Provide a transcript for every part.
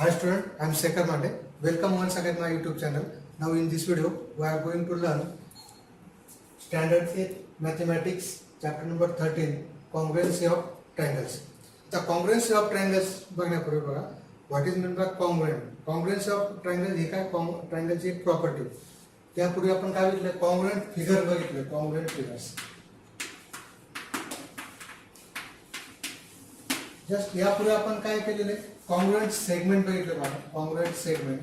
Hi student, I am Shekhar Mande. Welcome once again my YouTube channel. Now in this video we are going to learn Standard 8 Mathematics chapter number 13 Congruency of Triangles. The congruency of triangles बघण्यापूर्वी बघा what is meant by congruent. Congruency of triangles ही काय triangleची एक property. त्यापूर्वी आपण काय बघितलं congruent figure बघितले congruent figures. Just यापूर्वी आपण काय केलेले कॉन्ग्रुएंट सेगमेंट बघितले बघा congruent segment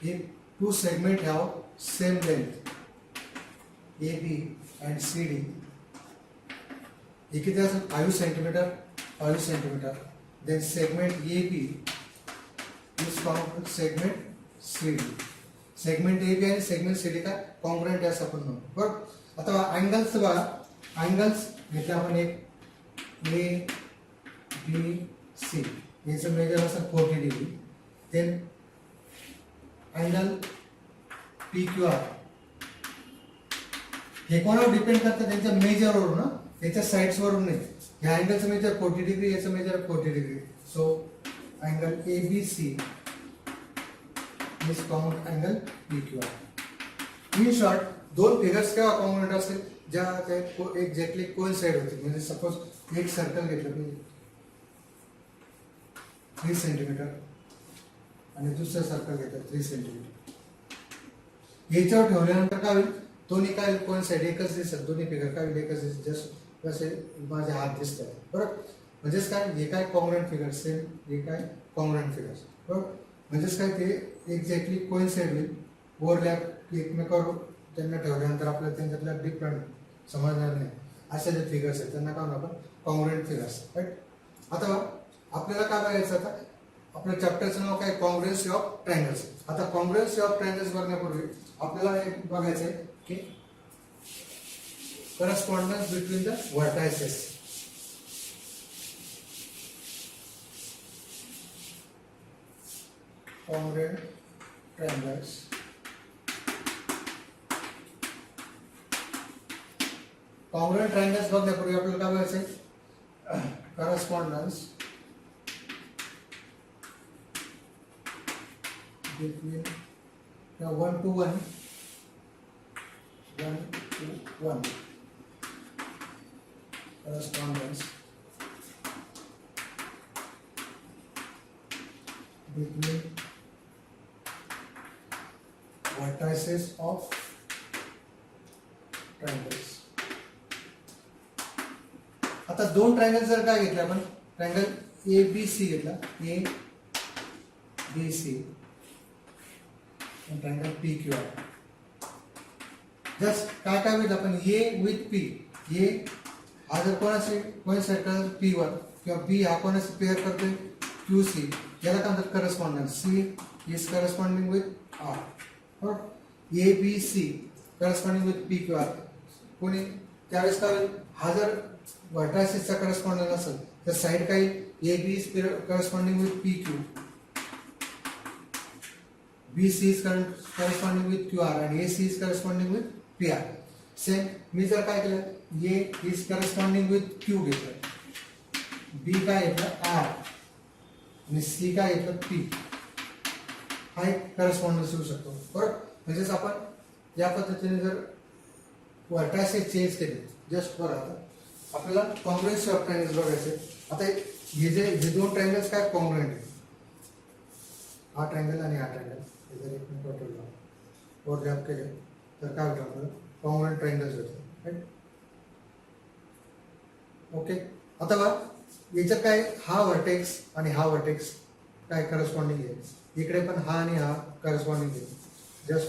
if two segment have same length AB and CD हे किती असेल 5 centimetre then segment AB is called segment CD segment AB आणि segment CD का कॉन्ग्रुएंट आहे असं आपण म्हणू बरोबर आता अँगल्स बघा अँगल्स घेतले आपण एक A B C याचं मेजर असेल 40 डिग्री then अँगल PQR हे कोणावर डिपेंड करतं त्यांच्या मेजरवरून ना त्याच्या साइड्स वरून नाही या अँगलचं मेजर 40 डिग्री याचं measure 40 degree so angle ABC is common angle PQR in short दोन फिगर्स केव्हा कॉन्ग्रुएंट असेल ज्या एक्झॅक्टली कोइन्साइड होतील म्हणजे सपोज एक सर्कल घेतलं मी 3 सेंटीमीटर आणि दुसरं सर्कल घेतलं 3 सेंटीमीटर याच्यावर ठेवल्यानंतर काय होईल दोन्ही काय कोइन्साइड एकच दिसत दोन्ही फिगर काय एकच दिसत जस्ट कसे माझे हात दिसतात बरोबर म्हणजेच काय हे काय कॉन्ग्रुएंट फिगर सेम हे काय कॉन्ग्रुएंट फिगर्स बरोबर म्हणजेच काय ते एक्झॅक्टली कोइन्साइड होईल ओव्हरलॅप एकमेकावर त्यांना ठेवल्यानंतर आपल्याला त्यांच्यातला डिफरंट समजणार नाही असे जे फिगर्स आहेत त्यांना काय म्हणू आपण कॉन्ग्रुएंट फिगर्स राईट आता आपल्याला काय बघायचं आता आपल्या चॅप्टरचं नाव काय कॉन्ग्रुएन्सी ऑफ ट्रायंगल्स आता कॉन्ग्रुएन्सी ऑफ ट्रायंगल्स बघण्यापूर्वी आपल्याला एक बघायचं आहे की correspondence between the vertices congruent triangles congruent triangles बघण्यापूर्वी आपल्याला काय बघायचं आहे correspondence between the 1 to 1 correspondence between vertices of triangles आता दोन ट्रायंगल जर काय घेतले आपण ट्रायंगल ABC घेतला ABC ट्रायंगल PQR जस्ट काय काय होईल आपण A विथ P A हा जर कोणाशी कोइन्साइड करतो P1 किंवा B हा कोणाशी पेअर करतोय QC याला काय म्हणतात correspondence C is corresponding with R बरोबर ABC करस्पॉन्डिंग विथ PQR कोणी त्यावेळेस काय हा जर व्हर्टायसेसचा करस्पॉन्डन्स असेल तर साइड काय AB is corresponding with PQ BC is corresponding with QR and AC is corresponding with PR. Same मी जर काय केलं A is corresponding with Q घेतलं B काय घेतलं R आणि C काय घेतलं P हा एक करस्पॉन्डन्स होऊ शकतो बरोबर म्हणजेच आपण या पद्धतीने जर व्हर्टायसेस चेंज केले जस्ट फॉर आता आपल्याला कॉन्ग्रुएन्सी ऑफ ट्रायंगल्स बघायचे आता हे दोन ट्रायंगल्स काय कॉन्ग्रुएंट आहे हा ट्रायंगल आणि हा ट्रायंगल जर एकमेकावर ओव्हरलॅप केले तर काय होतं आपल्याला कॉन्ग्रुएंट ट्रायंगल्स होते राईट ओके आता बघा याच्यात काय हा व्हर्टेक्स आणि हा व्हर्टेक्स काय करस्पॉन्डिंग आहे इकडे पण हा आणि हा करस्पॉन्डिंग आहे just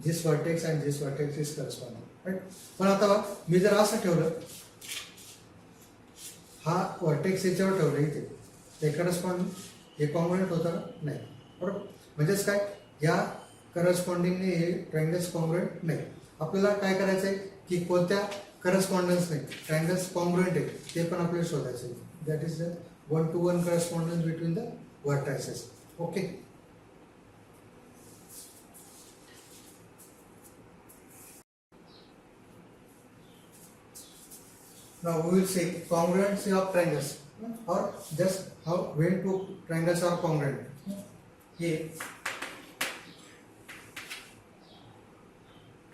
this vertex and this vertex is corresponding right पण आता बघा मी जर असं ठेवलं हा व्हर्टेक्स याच्यावर ठेवलं इथे ते करस्पॉन्डिंग हे कॉन्ग्रुएंट होतं नाही बरोबर म्हणजेच काय या करस्पॉन्डिंगने हे ट्रायंगल्स कॉन्ग्रुएंट नाही आपल्याला काय करायचं आहे की कोणत्या करस्पॉन्डन्स नाही ट्रायंगल्स कॉन्ग्रुएंट आहे ते पण आपल्याला शोधायचं आहे that is the 1 to 1 correspondence between the vertices okay Now we will say congruency of triangles. or just how when two triangles are congruent. A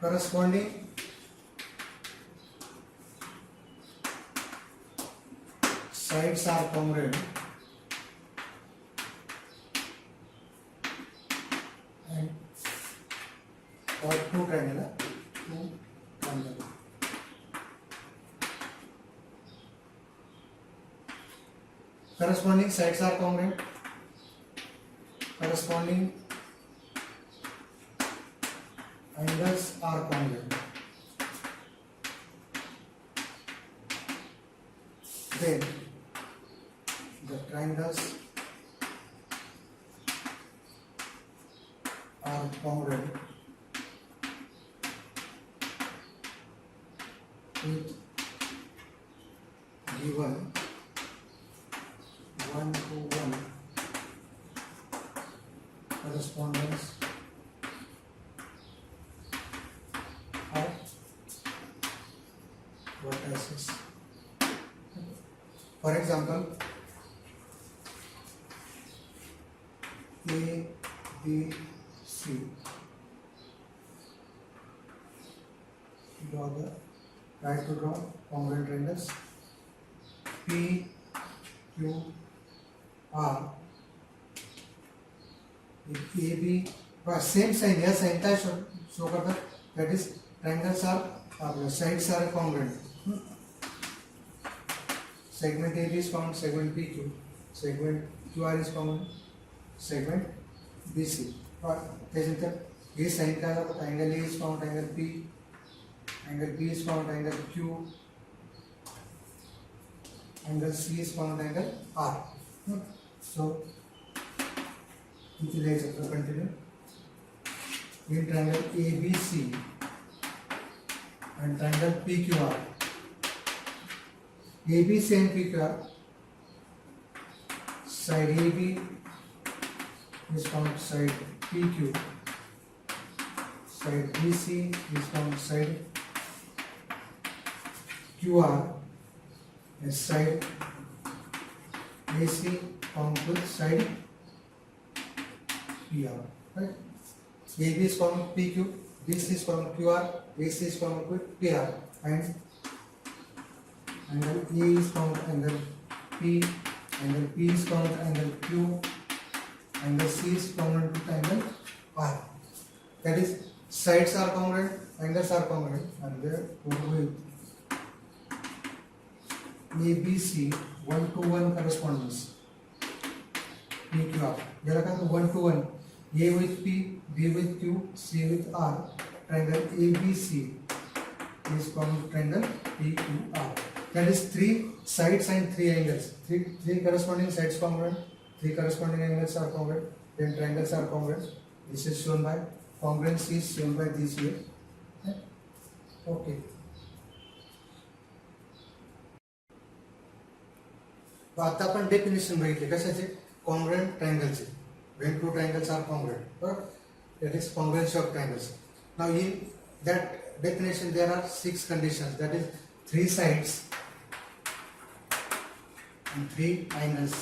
corresponding sides are congruent and or two triangle. Corresponding sides are congruent. Corresponding angles are congruent. Then the triangles are congruent with given 1-to-1 correspondence of vertices. For example, A, B, C. Try to draw congruent triangles P, Q, R. If AB, same sign, yes, sign का show करता, that is triangles are sides are congruent. Segment AB is found, segment PQ, segment QR is found, segment BC. त्याच्यानंतर हे sign काय होतं, angle A is found, angle P, angle B is found, angle Q, angle C is found, angle R. So let's continue. In triangle ABC and triangle PQR, ABC and PQR, side AB is found side PQ, side BC is found side QR, and side AC found with side PR. Right? AB is found PQ, BC is found QR, AC is found with PR, and angle A is found angle P, angle P is found angle Q, angle C is found with angle R. That is, sides are congruent, angles are congruent, and therefore with ABC 1-to-1 correspondence. PQR. याला काय 1-to-1. A with P, B with Q, C with R. Triangle ABC is called triangle PQR. That is 3 sides and 3 angles. Three corresponding sides congruent, 3 corresponding angles are congruent, then triangles are congruent. This is shown by congruency is shown by this way. Okay. आता आपण definition बघितले कशाचे, congruent triangles. When two triangles are congruent, that is congruency of triangles. Now in that definition there are 6 conditions, that is 3 sides and 3 angles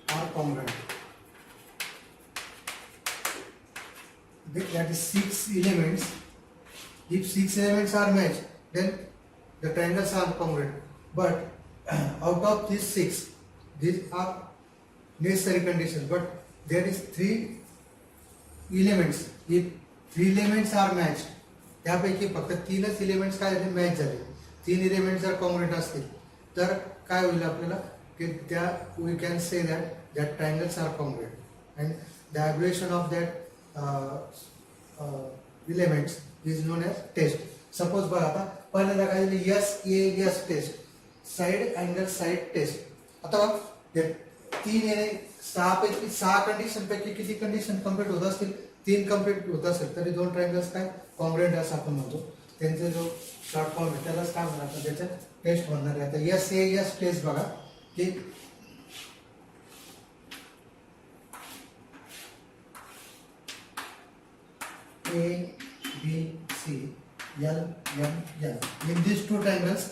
are congruent. That is 6 elements. If 6 elements are matched, then the triangles are congruent. But out of these 6, these are necessary conditions, but there is 3 elements. If 3 elements are matched, त्यापैकी फक्त 3च elements काय झाले, match झाले. 3 elements जर congruent असतील तर काय होईल आपल्याला, की त्या we can say that triangles are congruent and the evaluation of that elements is known as test. Suppose बघा आता पहिल्यांदा काय झाले, S test, side angle side test. आता बघ 6 पैकी 6 कंडिशन पैकी किती कंडिशन कंप्लीट होत असतील, 3 कंप्लीट होत असेल तरी 2 ट्रायंगल्स काय कॉंग्रुएंट असं आपण म्हणतो. त्यांचा जो शॉर्ट फॉर्म आहे त्यालाच काय म्हणतात, त्याच्या टेस्ट म्हणणार आहे. आता एस टेस्ट बघा की A, B, C, L, M, N. In these 2 triangles,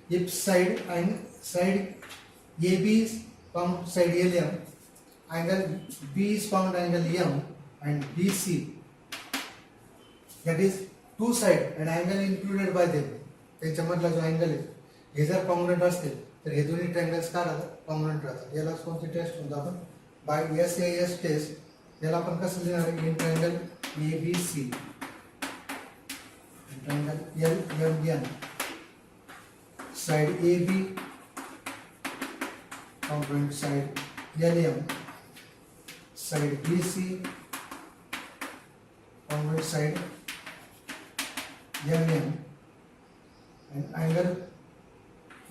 if side AB is found side LM, angle B is found angle M, and BC, that is two side and angle included by them, त्यांच्यामधला जो angle आहे हे जर congruent असतील तर हे दोन्ही triangles काय राहतात, congruent राहतात. याला कोणती टेस्ट म्हणतो आपण, बाय SAS टेस्ट. याला आपण कसं लिहिणार आहे, in triangle ABC, triangle LMN, side AB congruent side LM, side BC congruent side LM, and angle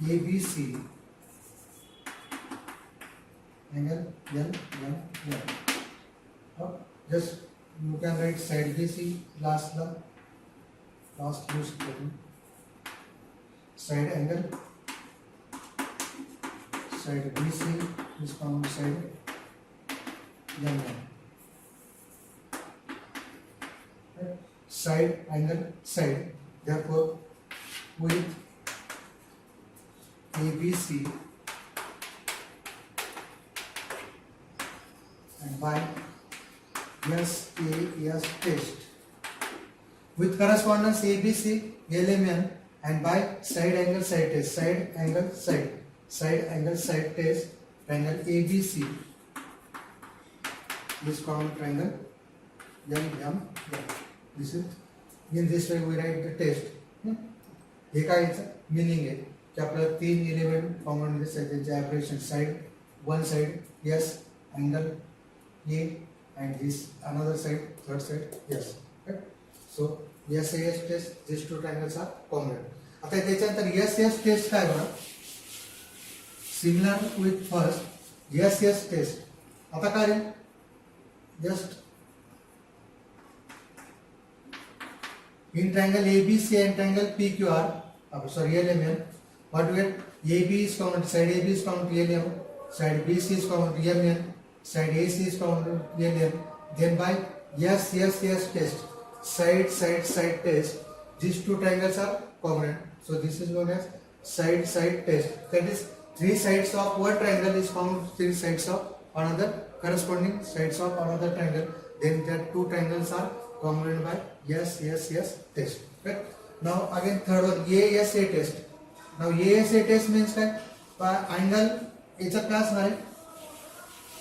ABC, angle LM. Just you can write side BC last use side angle, side BC is found side LM. Side angle side, therefore with ABC and by SAS test with correspondence ABC LMN and by side angle side test, side angle side test, triangle ABC is called triangle LMN. This is, in this way we write the test. हे काय meaning आहे की आपल्याला तीन element common दिसतात, त्यांचे ॲब्रेशन side, one side yes angle A and this another side, third side yes. So SAS test, this two triangles are common. आता त्याच्यानंतर SS टेस्ट काय बघा, similar with first SS test. आता काय रे, just in triangle ABC and triangle PQR, sorry LMN, what we get, AB is common to side AB is common to LM, side BC is common to MN, side AC is common to LM. Then by SS test, side test, these two triangles are common. So this is known as side test. That is, three sides of one triangle is found three sides of another, corresponding sides of another triangle. Then that two triangles are common by SS test. Right? Now again third one, ASA test. Now ASA test means that angle is a class nine,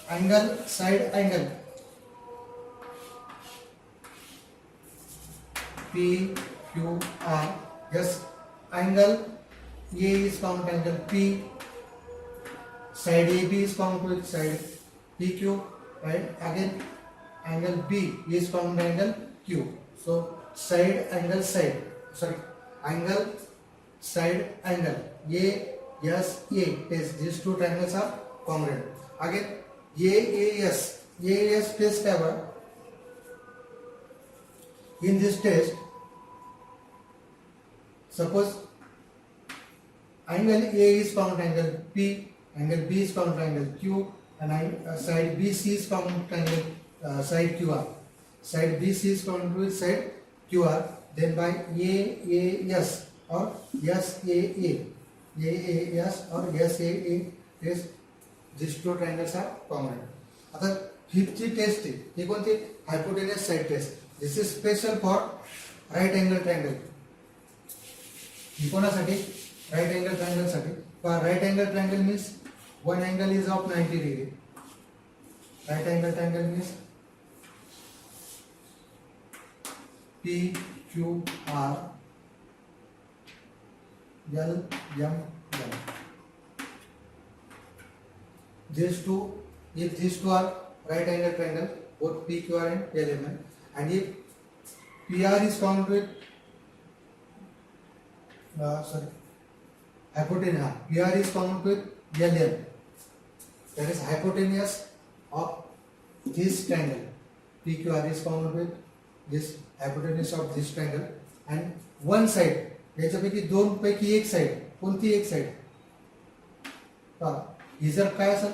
angle side angle PQR. Yes, angle A is found angle P, side AB is found with side PQ, right? Again angle B is found angle Q. So side angle side, sorry, angle side angle ASA test, these two triangles are congruent. Again AAS test ever. In this test, suppose angle A is found angle P, angle B is found angle Q, and side BC is found angle side QR. Side BC is found with side QR. Then by AAS or SAA, AAS or SAA test, these two triangles are common. आता फिफ्थची test आहे, ही कोणती, hypotenuse side test. This is special for right angle triangle. ही कोणासाठी, right angle triangle साठी. Right angle triangle means one angle is of 90 degree. Right angle triangle means PQR LMN. These two, if these two are right angle triangle, both PQR and LMN, and if PR is found with hypotenuse, PR is found with LM, that is hypotenuse of this triangle. PQR is found with this hypotenuse of this triangle, and one side, याच्यापैकी दोन पैकी एक side, कोणती एक side, ही जर काय असेल,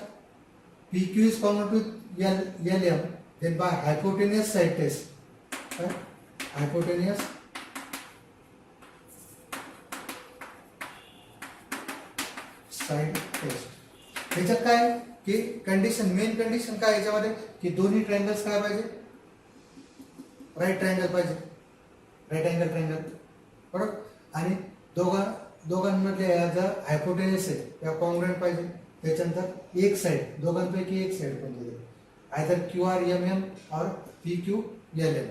PQ is found with LM, then by hypotenuse side test, right? Hypotenuse side test. ह्याच्यात काय आहे की कंडिशन, मेन कंडिशन काय याच्यामध्ये की दोन्ही ट्रायंगल्स काय पाहिजे, राईट ट्रायंगल पाहिजे, राईट अँगल ट्रायंगल, बरोबर. आणि दोघांमधले जर हायपोटेनस आहे त्या कॉन्ग्रुएंट पाहिजे. त्याच्यानंतर एक साइड, दोघांपैकी एक साइड कोणती, आयदर QRMM और PQLM,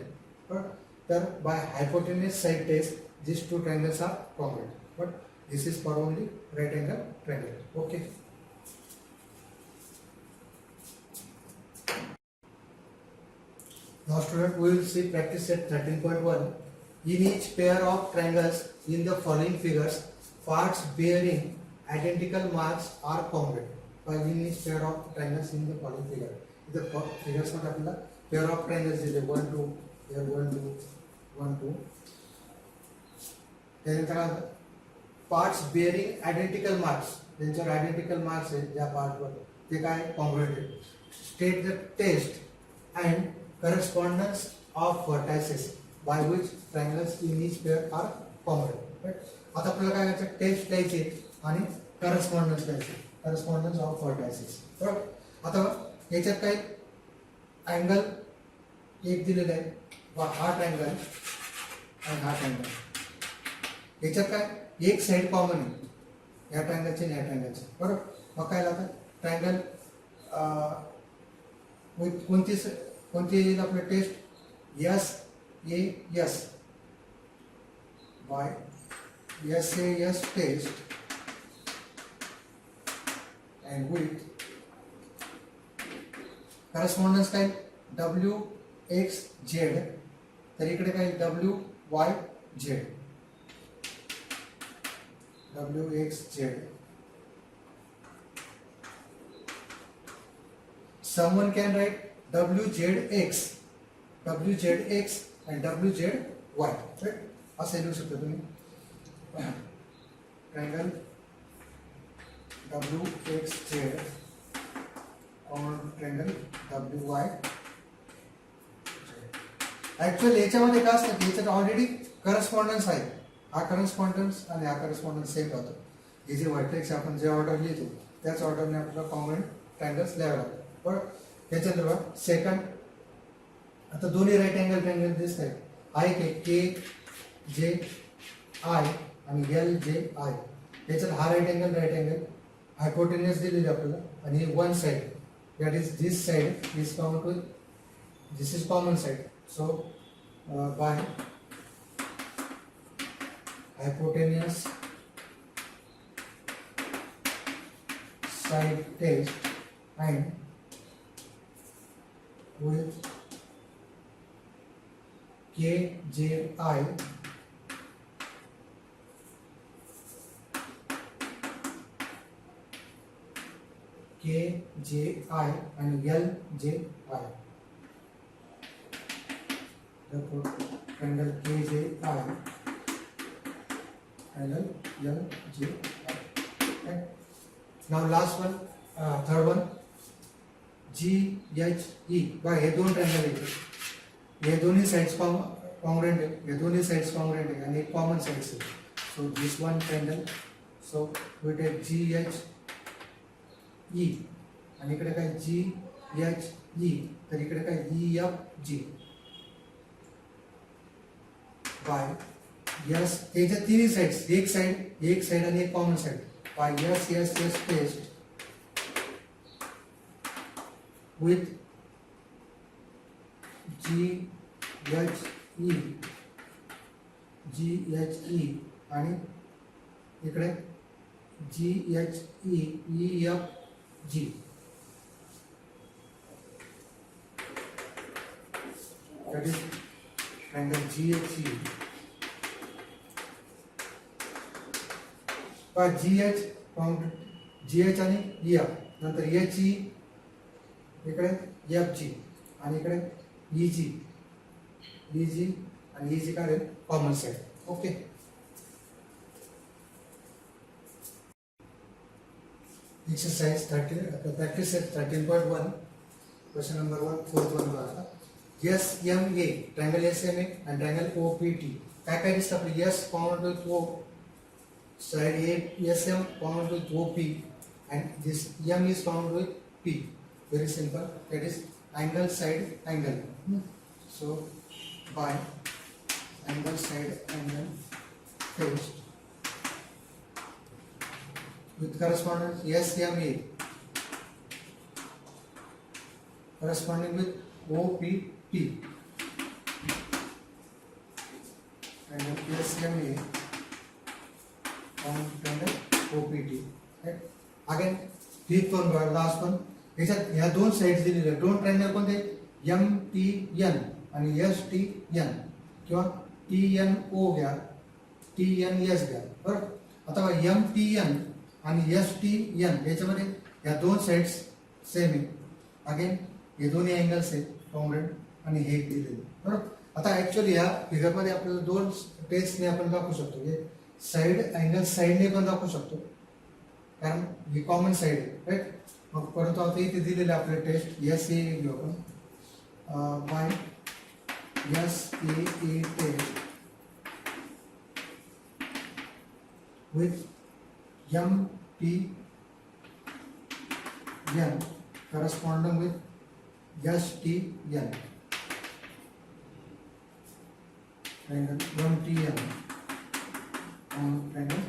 बरोबर. तर by hypotenuse side test these two triangles are congruent, but this is for only right angle triangle. Okay. Now student, we will see practice set 13.1. In each pair of triangles in the following figures, parts bearing identical marks are congruent. In each pair of triangles in the following figure, the figures मध्ये आपल्याला pair of triangles दिले 1 2 here 1 2 1 2. त्यानंतर parts bearing identical marks, त्यांच्यावर identical marks आहेत ज्या पार्टवर ते काय कॉन्ग्रुएंट आहेत. State the test and correspondence of vertices by which triangles in each pair are congruent. आता आपल्याला काय करायचं, टेस्ट द्यायचे आणि करस्पॉन्डन्स द्यायचे, करस्पॉन्डन्स ऑफ व्हर्टायसेस, बरोबर. आता याच्यात काही अँगल एक दिलेला आहे, हा ट्रायंगल आणि हा ट्रायंगल. याच्यात काय एक साइड कॉमन आहे या ट्रायंगलचे आणि या ट्रायंगलचे, बरोबर. मग काय लागतं ट्रायंगल कोणती येईल आपलं test, SAS by SAS test and with correspondence काय WXZ, तर इकडे काय WYZ, WXZ. Someone can write WZX and WZY, right? असे लिहू शकता तुम्ही. ट्रायंगल WXZ और ट्रायंगल WYZ. ऍक्च्युअली याच्यामध्ये काय असतं की याच्यात ऑलरेडी करस्पॉन्डन्स आहे, हा करस्पॉन्डन्स आणि हा करस्पॉन्डन्स सेम राहतो. हे जे व्हर्टेक्स आपण जे ऑर्डर लिहितो त्याच ऑर्डरने आपल्याला कॉन्ग्रुएंट ट्रायंगल्स लिहावे लागतात, बरोबर. त्याच्यानंतर सेकंड, आता दोन्ही राईट अँगल ट्रायंगल दिसत आहेत. KJI आणि LJI. त्याच्यात हा राईट अँगल हायपोटेनस दिलेली आपल्याला आणि one side, that is this side is common to this is common side. So by hypotenuse side test and with KJI and LJI. Therefore, triangle KJI angle LJI. Okay. Now last one, third one, GHE. बघा हे दोन triangle आहेत, हे दोन्ही sides congruent आहे, हे दोन्ही sides congruent आहे आणि एक common sides आहे. So this one triangle, so we take GHE आणि इकडे काय GHE, तर इकडे काय EFG बाय यस. त्याच्या तिन्ही साइड्स, एक साइड आणि एक common side, by yes test with GHE आणि इकडे GHE EFG. that is triangle GHE. पर GH आणि EF, नंतर HE इकडे FG आणि इकडे EG आणि EG काढेल common side. Okay. Exercise 13 practice 13.1 question number 1 fourth one बघा. SMA ट्रायंगल SMA आणि ट्रायंगल OPT काय काय दिसतं आपलं. S common with O side A SM common with OP and this M is found with P. Very simple. That is angle side angle. So by angle side angle test with correspondence SMA corresponding with OPT and SMA on OPT. Right? Again fifth one बघा last one याच्यात ह्या दोन sides दिलेल्या दोन triangle कोणते MTN आणि STN किंवा TNO घ्या TNS घ्या बरोबर. आता बघा MTN आणि STN याच्यामध्ये ह्या दोन साइड्स सेम आहे. अगेन हे दोन्ही अँगल्स आहेत कॉंग्रुएंट आणि हे दिलेले बरोबर. आता ऍक्च्युअली या फिगर मध्ये आपल्याला दोन टेस्टने आपण दाखवू शकतो की साइड अँगल साइडने पण दाखवू शकतो कारण ही कॉमन साइड आहे राईट. मग परंतु आता इथे दिलेले आपले टेस्ट SAE घेऊ आपण by SAE test with MTN corresponding with STN triangle MTN on triangle